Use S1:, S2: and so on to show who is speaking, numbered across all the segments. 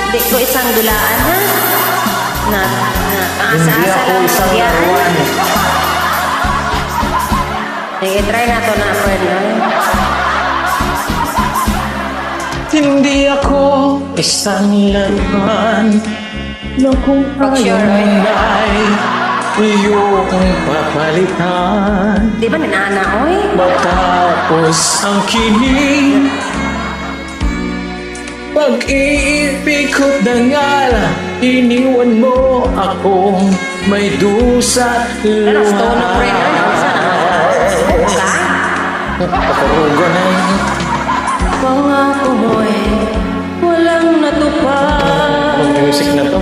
S1: Di ko isang dulaan, ha? Na
S2: Hindi
S1: asa-asa
S2: ako
S1: lang
S2: isang
S1: nagyaan.
S2: laruan.
S1: Sige, try na to na, friend.
S2: Hindi ako isang laruan na kung
S1: Pag-sure,
S2: ayaw ay iyong papalitan.
S1: Di ba nanana, oy?
S2: Matapos ang kinig, pag-ibig ko't dangal, iniwan mo akong may dusa
S1: Pero stone na, friend. Ano? Saan ka?
S2: Pakarugo na yun.
S1: Pangako mo'y walang natupad.
S2: Ang music na to.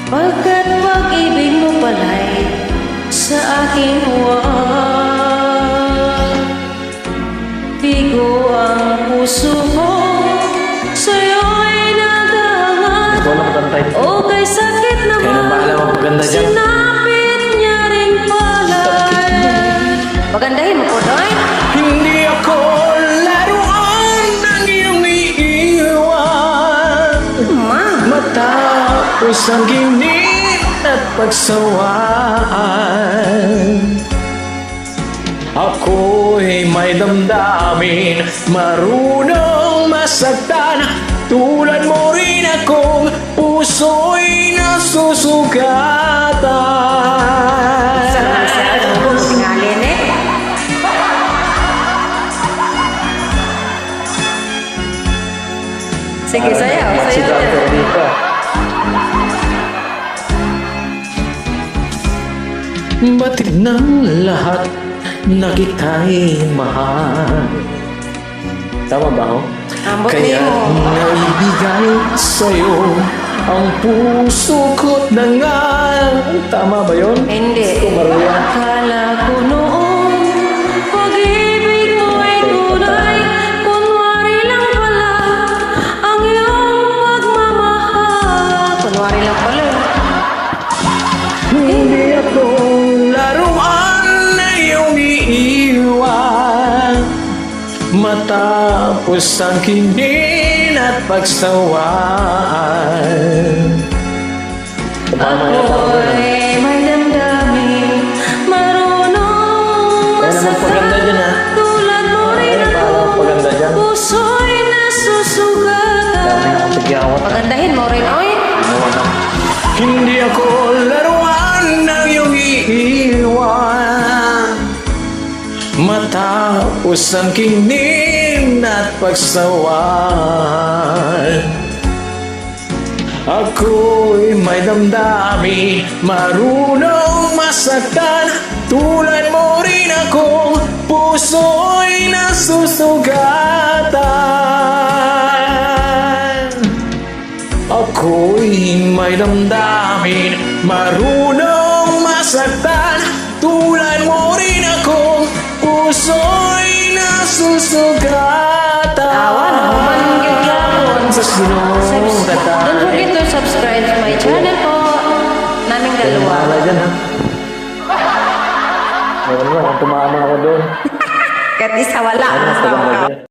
S1: Pagkat pag-ibig mo pala'y sa aking huwag. Bigo ang puso ko, sa'yo'y naghahangat.
S2: Ikaw lang magantay.
S1: O kay sakit
S2: Kaya
S1: naman,
S2: nang bahala magpaganda dyan.
S1: sinapit niya rin pala'y. Magandahin mo po, Doy.
S2: Hindi ako laruan ng iyong iiwan. Matapos ang ginit at pagsawaan, ako'y may damdamin, marunong masaktan. Tulad mo rin akong puso'y nasusugatan.
S1: Tingalin eh. Sige, sayaw. Sayaw.
S2: Batid ng lahat na kita'y mahal. Tama ba ako?
S1: Ambot
S2: Kaya
S1: mo.
S2: naibigay sa'yo ang puso ko't dangal. Tama ba yun?
S1: Hindi.
S2: Ito, Maria.
S1: Akala ko noon, pag-ibig mo ay tunay. Kunwari lang pala, ang iyong pagmamahal. Kunwari lang pala.
S2: Hindi ako laruan na iyong iiwan. Matapos ang kinin at pagsawaan.
S1: Ako'y may damdamin, marunong
S2: Kaya naman paganda dyan, ha?
S1: Tulad mo rin
S2: Ay,
S1: ako,
S2: parang paganda dyan.
S1: puso'y
S2: Dami
S1: nasusugatan.
S2: na akong tigyawat.
S1: Pagandahin mo rin, oy.
S2: Hindi ako laruan ng iyong iiwan. Matapos ang kinin at pagsawaan, ako'y may damdamin, marunong masaktan. Tulad mo rin akong puso'y nasusugatan. Ako'y may damdamin, marunong masaktan. Tulad mo rin akong puso'y nasusugatan.
S1: Awan, humanggit yapon.
S2: Sa
S1: Don't
S2: sinugatan.
S1: forget to subscribe to my channel po. Naming dalawa.
S2: Wala dyan, ha? Meron mo, kung tumama ako doon.
S1: Kahit isa wala.
S2: Ano,
S1: Basta
S2: paganda
S1: ka.
S2: dyan.